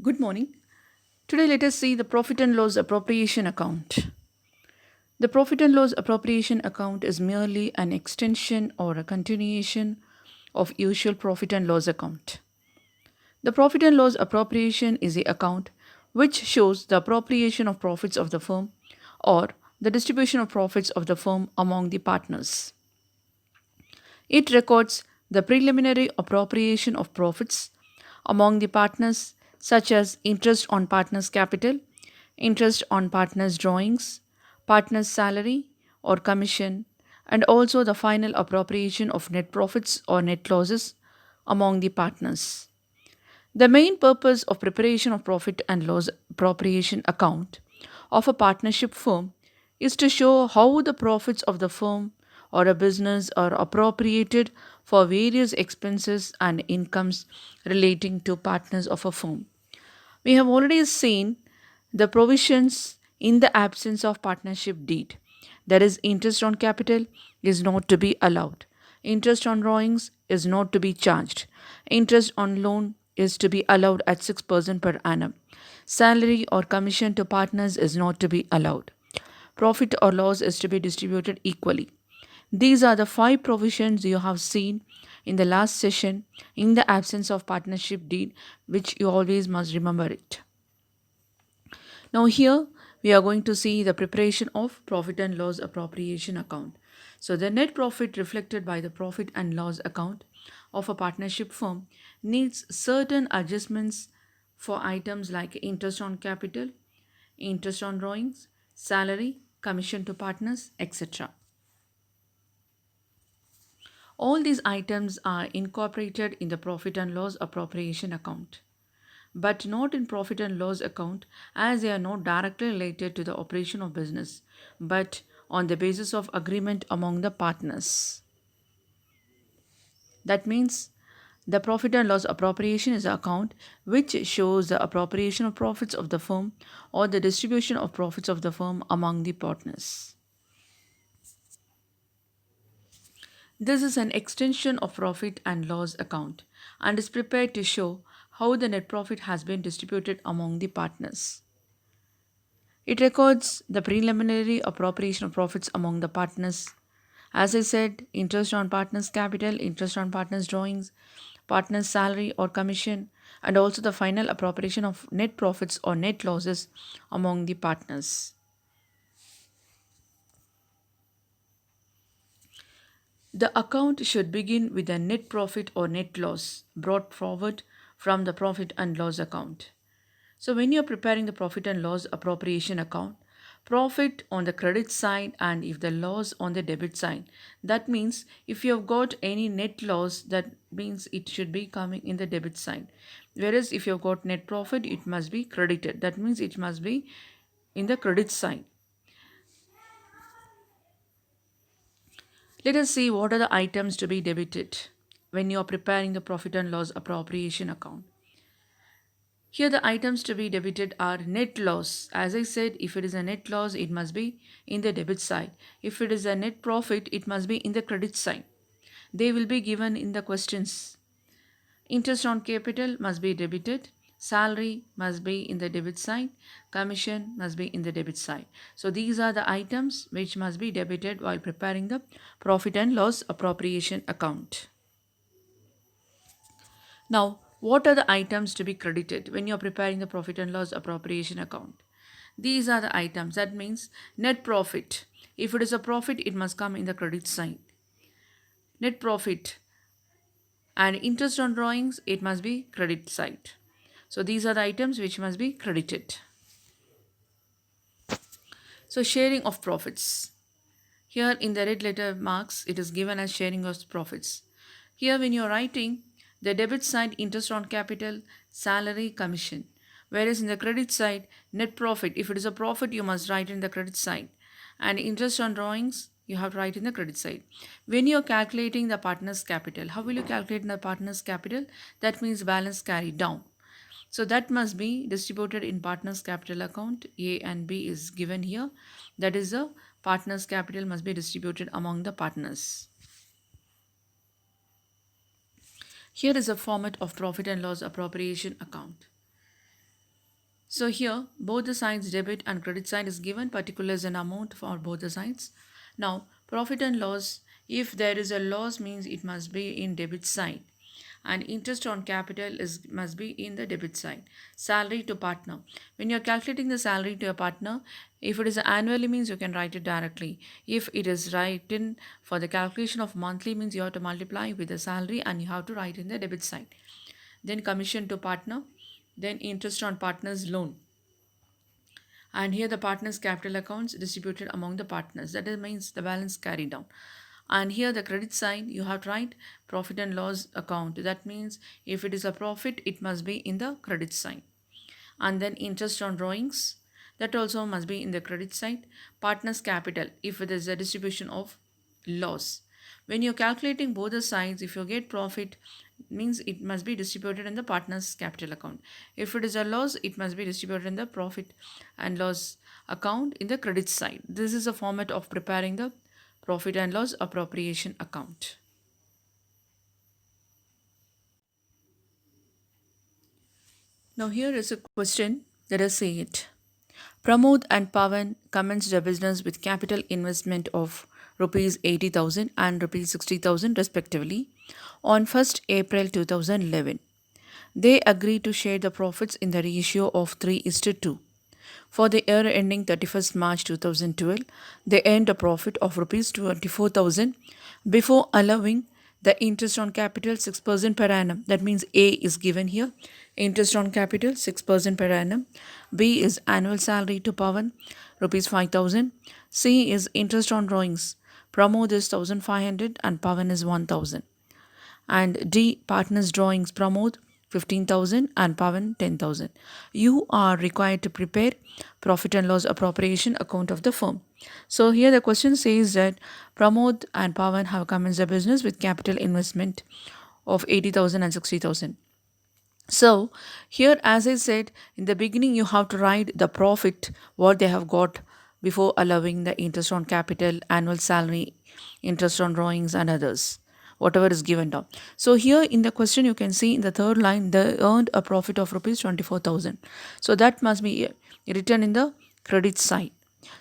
Good morning. Today, let us see the profit and loss appropriation account. The profit and loss appropriation account is merely an extension or a continuation of usual profit and loss account. The profit and loss appropriation is the account which shows the appropriation of profits of the firm or the distribution of profits of the firm among the partners. It records the preliminary appropriation of profits among the partners, such as interest on partners' capital, interest on partners' drawings, partners' salary or commission, and also the final appropriation of net profits or net losses among the partners. The main purpose of preparation of profit and loss appropriation account of a partnership firm is to show how the profits of the firm or a business are appropriated for various expenses and incomes relating to partners of a firm. We have already seen the provisions in the absence of partnership deed. That is, interest on capital is not to be allowed. Interest on drawings is not to be charged. Interest on loan is to be allowed at 6% per annum. Salary or commission to partners is not to be allowed. Profit or loss is to be distributed equally. These are the five provisions you have seen in the last session in the absence of partnership deed, which you always must remember it. Now, here we are going to see the preparation of profit and loss appropriation account. So, the net profit reflected by the profit and loss account of a partnership firm needs certain adjustments for items like interest on capital, interest on drawings, salary, commission to partners, etc. All these items are incorporated in the profit and loss appropriation account, but not in profit and loss account as they are not directly related to the operation of business, but on the basis of agreement among the partners. That means the profit and loss appropriation is an account which shows the appropriation of profits of the firm or the distribution of profits of the firm among the partners. This is an extension of profit and loss account and is prepared to show how the net profit has been distributed among the partners. It records the preliminary appropriation of profits among the partners. As I said, interest on partners' capital, interest on partners' drawings, partners' salary or commission, and also the final appropriation of net profits or net losses among the partners. The account should begin with a net profit or net loss brought forward from the profit and loss account. So, when you are preparing the profit and loss appropriation account, profit on the credit side and if the loss on the debit side, that means if you have got any net loss, that means it should be coming in the debit side. Whereas if you have got net profit, it must be credited. That means it must be in the credit side. Let us see what are the items to be debited when you are preparing the profit and loss appropriation account. Here the items to be debited are net loss. As I said, if it is a net loss, it must be in the debit side. If it is a net profit, it must be in the credit side. They will be given in the questions. Interest on capital must be debited. Salary must be in the debit side. Commission must be in the debit side. So these are the items which must be debited while preparing the profit and loss appropriation account. Now, what are the items to be credited when you are preparing the profit and loss appropriation account? These are the items. That means net profit. If it is a profit, it must come in the credit side. Net profit and interest on drawings, it must be credit side. So these are the items which must be credited. So sharing of profits. Here in the red letter marks, it is given as sharing of profits. Here when you are writing the debit side, interest on capital, salary, commission. Whereas in the credit side, net profit. If it is a profit, you must write in the credit side. And interest on drawings, you have to write in the credit side. When you are calculating the partner's capital, how will you calculate the partner's capital? That means balance carried down. So that must be distributed in partners capital account. A and B is given here. That is the partners capital must be distributed among the partners. Here is a format of profit and loss appropriation account. So here, both the sides debit and credit side is given, particulars and amount for both the sides. Now, profit and loss, if there is a loss means it must be in debit side. And interest on capital is must be in the debit side. Salary to partner. When you're calculating the salary to a partner, if it is annually means you can write it directly. If it is written for the calculation of monthly means you have to multiply with the salary and you have to write in the debit side. Then commission to partner, then interest on partner's loan, and here the partners capital accounts distributed among the partners, that is means the balance carried down. And here the credit side you have to write profit and loss account, that means if it is a profit it must be in the credit side. And then interest on drawings, that also must be in the credit side. Partners capital if it is a distribution of loss. When you're calculating both the sides, if you get profit means it must be distributed in the partners capital account. If it is a loss it must be distributed in the profit and loss account in the credit side. This is a format of preparing the profit and loss appropriation account. Now here is a question, let us see it. Pramod and Pawan commenced a business with capital investment of rupees 80,000 and rupees 60,000 respectively on 1st April 2011. They agreed to share the profits in the ratio of 3:2. For the year ending 31st March 2012, they earned a profit of rupees 24,000 before allowing the interest on capital 6% per annum. That means A is given here. Interest on capital 6% per annum. B is annual salary to Pawan rupees 5,000. C is interest on drawings. Pramod is 1,500 and Pawan is 1,000. And D partners drawings Pramod 15,000 and Pawan 10,000. You are required to prepare profit and loss appropriation account of the firm. So here the question says that Pramod and Pawan have commenced a business with capital investment of 80,000 and 60,000. So here, as I said, in the beginning, you have to write the profit, what they have got before allowing the interest on capital, annual salary, interest on drawings, and others, whatever is given down. So here in the question, you can see in the third line, they earned a profit of rupees 24,000. So that must be written in the credit side.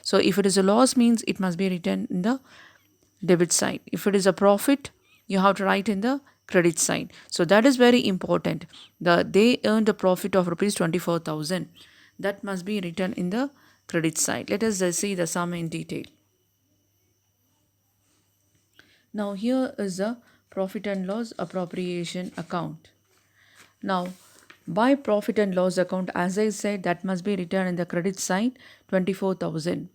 So if it is a loss, means it must be written in the debit side. If it is a profit, you have to write in the credit side. So that is very important. They earned a profit of rupees 24,000. That must be written in the credit side. Let us see the sum in detail. Now here is the profit and loss appropriation account. Now, by profit and loss account, as I said, that must be written in the credit side 24,000.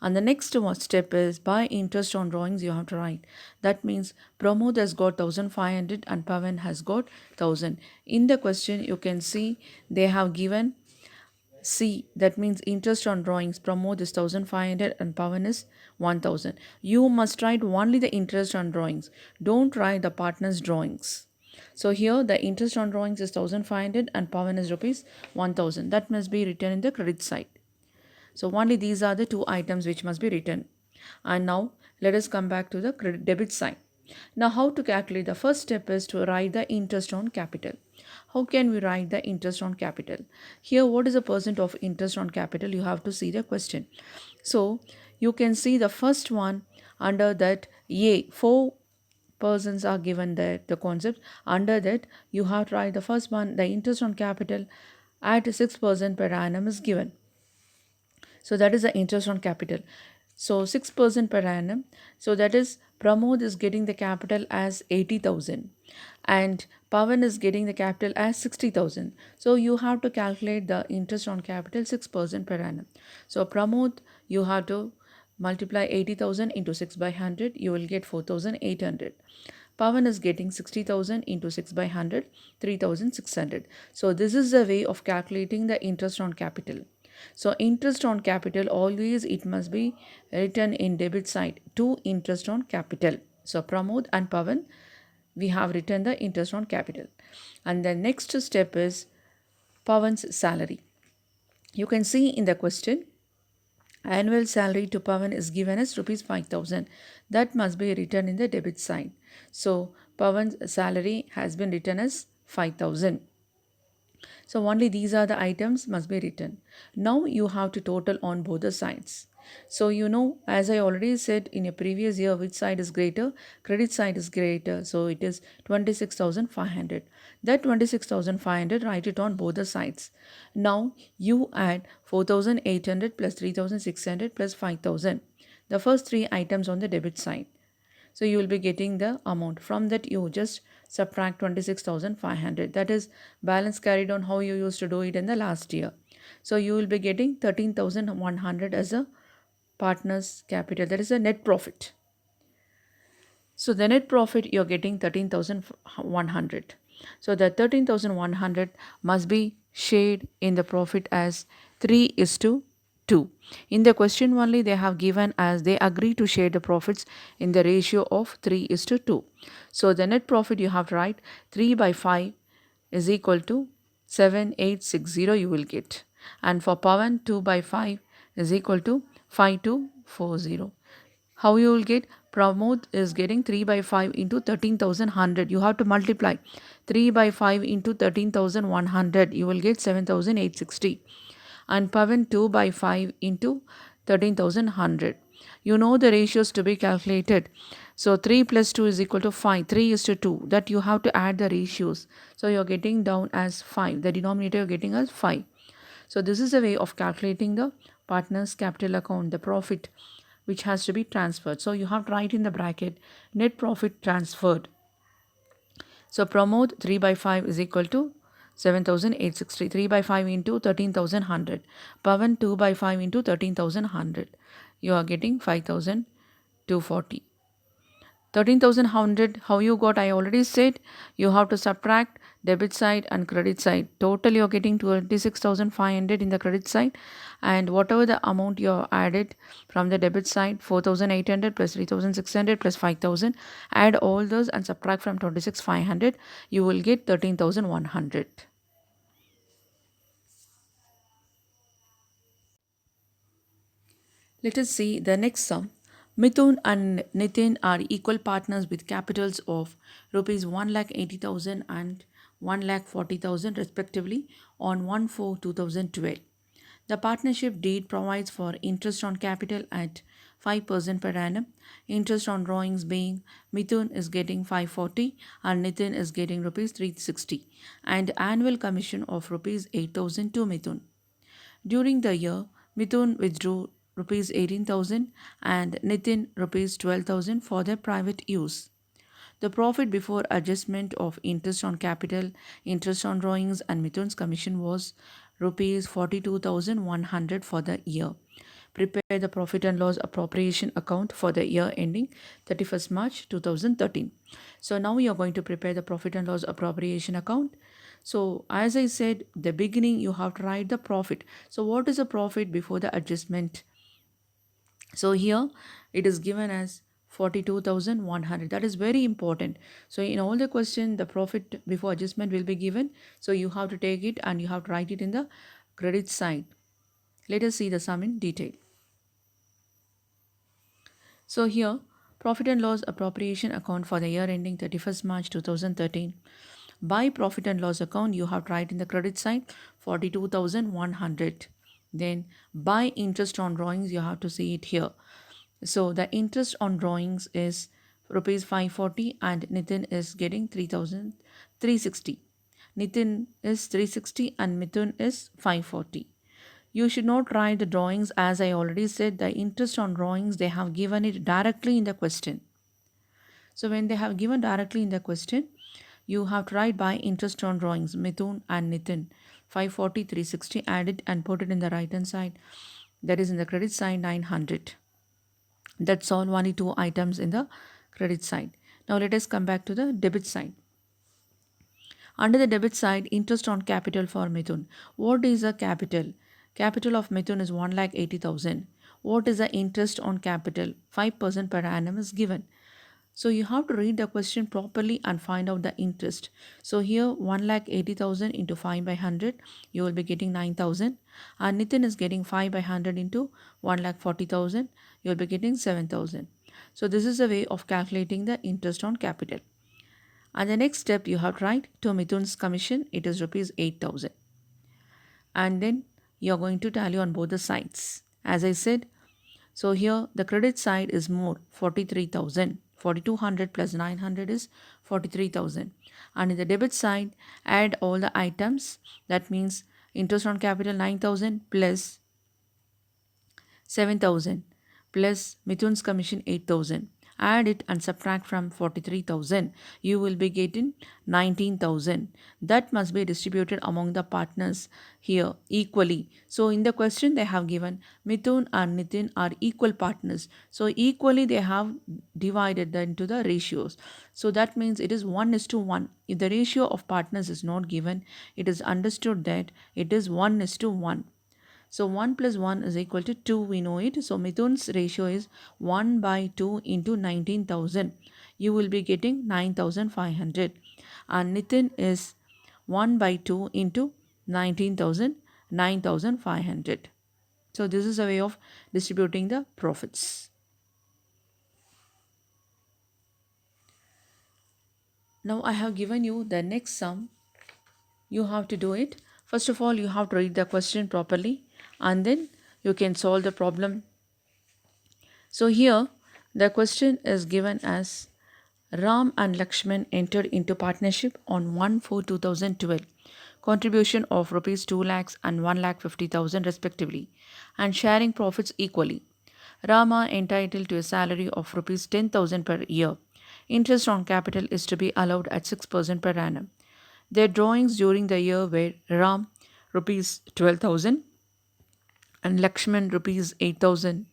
And the next one step is by interest on drawings, you have to write. That means Pramod has got 1,500 and Pavan has got 1,000. In the question, you can see they have given C, that means interest on drawings. Pramod is 1,500 and Pavan is 1,000. You must write only the interest on drawings. Don't write the partner's drawings. So here the interest on drawings is 1,500 and Pavan is rupees 1,000. That must be written in the credit side. So only these are the two items which must be written. And now let us come back to the credit debit side. Now how to calculate? The first step is to write the interest on capital. How can we write the interest on capital? Here what is the percent of interest on capital? You have to see the question. So you can see the first one under that A, 4 persons are given the concept. Under that you have to write the first one, the interest on capital at 6% per annum is given. So that is the interest on capital. So 6% per annum. So that is Pramod is getting the capital as 80,000 and Pavan is getting the capital as 60,000. So you have to calculate the interest on capital 6% per annum. So Pramod, you have to multiply 80,000 into 6 by 100, you will get 4,800. Pavan is getting 60,000 into 6 by 100, 3,600. So this is the way of calculating the interest on capital. So interest on capital, always it must be written in debit side to interest on capital. So Pramod and Pavan, we have written the interest on capital. And the next step is Pavan's salary. You can see in the question, annual salary to Pavan is given as rupees 5,000. That must be written in the debit side. So Pavan's salary has been written as 5,000. So only these are the items must be written. Now you have to total on both the sides. So as I already said in a previous year, which side is greater? Credit side is greater. So it is 26,500. That 26,500, write it on both the sides. Now you add 4,800 plus 3,600 plus 5,000. The first three items on the debit side. So you will be getting the amount. From that you just subtract 26,500. That is balance carried on how you used to do it in the last year. So you will be getting 13,100 as a partner's capital. That is a net profit. So the net profit you're getting 13,100. So the 13,100 must be shared in the profit as 3 is to 2. In the question only they have given as they agree to share the profits in the ratio of 3 is to 2. So the net profit you have to write 3 by 5 is equal to 7860 you will get. And for Pawan 2 by 5 is equal to 5240. How you will get? Pramod is getting 3 by 5 into 13,100. You have to multiply 3 by 5 into 13,100. You will get 7,860. And Pavan 2 by 5 into 13,100. You know the ratios to be calculated. So 3 plus 2 is equal to 5. 3 is to 2. That you have to add the ratios. So you are getting down as 5. The denominator you are getting as 5. So this is a way of calculating the partner's capital account, the profit which has to be transferred. So you have to write in the bracket net profit transferred. So Pramod 3 by 5 is equal to 7,860. 3 by 5 into 13,100. Pavan 2 by 5 into 13,100. You are getting 5,240. 13,100, how you got? I already said you have to subtract debit side and credit side. Total you're getting 26,500 in the credit side, and whatever the amount you added from the debit side 4,800 plus 3,600 plus 5,000, add all those and subtract from 26,500, you will get 13,100. Let us see the next sum. Mithun and Nitin are equal partners with capitals of rupees 1,80,000 and 1,40,000 respectively on 1/4/2012. The partnership deed provides for interest on capital at 5% per annum. Interest on drawings being Mithun is getting 540 and Nitin is getting rupees 360, and annual commission of rupees 8,000 to Mithun. During the year, Mithun withdrew rupees 18,000 and Nitin rupees 12,000 for their private use. The profit before adjustment of interest on capital, interest on drawings, and Mithun's commission was rupees 42,100 for the year. Prepare the profit and loss appropriation account for the year ending 31st March 2013. So now you are going to prepare the profit and loss appropriation account. So as I said, the beginning you have to write the profit. So what is the profit before the adjustment? So here it is given as 42,100. That is very important. So in all the question, the profit before adjustment will be given. So you have to take it and you have to write it in the credit side. Let us see the sum in detail. So here, profit and loss appropriation account for the year ending 31st March 2013. By profit and loss account, you have to write in the credit side 42,100. Then by interest on drawings, you have to see it here. So the interest on drawings is rupees 540 and Nitin is getting 3,360. Nitin is 360 and Mithun is 540. You should not write the drawings as I already said. The interest on drawings they have given it directly in the question. So when they have given directly in the question, you have to write by interest on drawings Mithun and Nitin 540 360, add it and put it in the right hand side. That is in the credit side 900. That's all, only two items in the credit side. Now let us come back to the debit side. Under the debit side, interest on capital for Mithun. What is the capital? Capital of Mithun is 1,80,000. What is the interest on capital? 5% per annum is given. So you have to read the question properly and find out the interest. So here 1,80,000 into 5 by 100, you will be getting 9,000. And Nitin is getting 5 by 100 into 1,40,000, you will be getting 7,000. So this is a way of calculating the interest on capital. And the next step you have to write to Mithun's commission, it is rupees 8,000. And then you're going to tally on both the sides. As I said, so here the credit side is more 43,000. 4,200 plus 900 is 43,000. And in the debit side, add all the items. That means interest on capital 9,000 plus 7,000 plus Mithun's commission 8,000. Add it and subtract from 43,000. You will be getting 19,000. That must be distributed among the partners here equally. So in the question they have given Mithun and Nitin are equal partners. So equally they have divided them into the ratios. So that means it is 1 is to 1. If the ratio of partners is not given, it is understood that it is 1 is to 1. So 1 plus 1 is equal to 2, we know it. So Mithun's ratio is 1 by 2 into 19,000. You will be getting 9,500. And Nitin is 1 by 2 into 19,000, 9,500. So this is a way of distributing the profits. Now I have given you the next sum. You have to do it. First of all, you have to read the question properly and then you can solve the problem. So here the question is given as Ram and Lakshman entered into partnership on 1/4/2012. Contribution of rupees 2 lakhs and 1,50,000 respectively and sharing profits equally. Rama entitled to a salary of rupees 10,000 per year. Interest on capital is to be allowed at 6% per annum. Their drawings during the year were Ram rupees 12,000 and Lakshman rupees 8,000.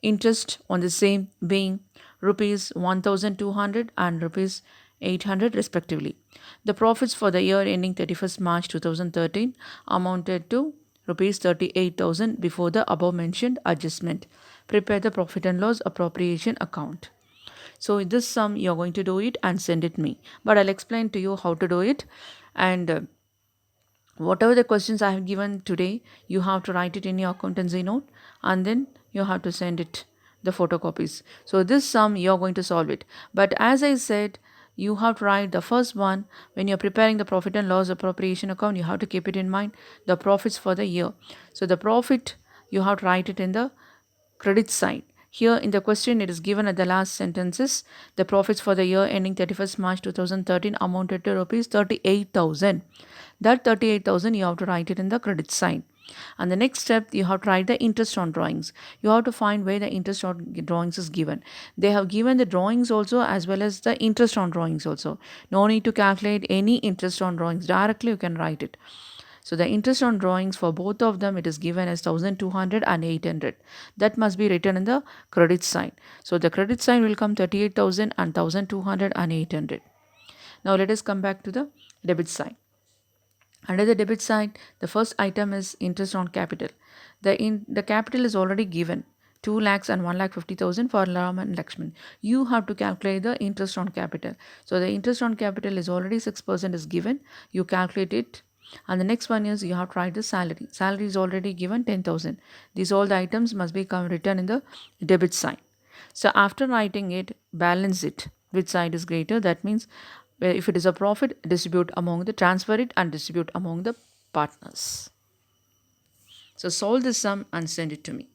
Interest on the same being rupees 1,200 and rupees 800 respectively. The profits for the year ending 31st March 2013 amounted to rupees 38,000 before the above mentioned adjustment. Prepare the profit and loss appropriation account. So this sum you're going to do it and send it me. But I'll explain to you how to do it, and whatever the questions I have given today, you have to write it in your accountancy note and then you have to send it the photocopies. So this sum you're going to solve it. But as I said, you have to write the first one when you're preparing the profit and loss appropriation account. You have to keep it in mind the profits for the year. So the profit you have to write it in the credit side. Here in the question, it is given at the last sentences. The profits for the year ending 31st March 2013 amounted to rupees 38,000. That 38,000 you have to write it in the credit side. And the next step, you have to write the interest on drawings. You have to find where the interest on drawings is given. They have given the drawings also as well as the interest on drawings also. No need to calculate any interest on drawings. Directly you can write it. So the interest on drawings for both of them, it is given as 1,200 and 800. That must be written in the credit side. So the credit side will come 38,000 and 1,200 and 800. Now let us come back to the debit side. Under the debit side, the first item is interest on capital. The capital is already given. 2 lakhs and 1,50,000 for Ram and Lakshman. You have to calculate the interest on capital. So the interest on capital is already 6% is given. You calculate it. And the next one is you have to write the salary. Salary is already given 10,000. These all the items must be written in the debit side. So after writing it, balance it. Which side is greater? That means if it is a profit, transfer it and distribute among the partners. So solve this sum and send it to me.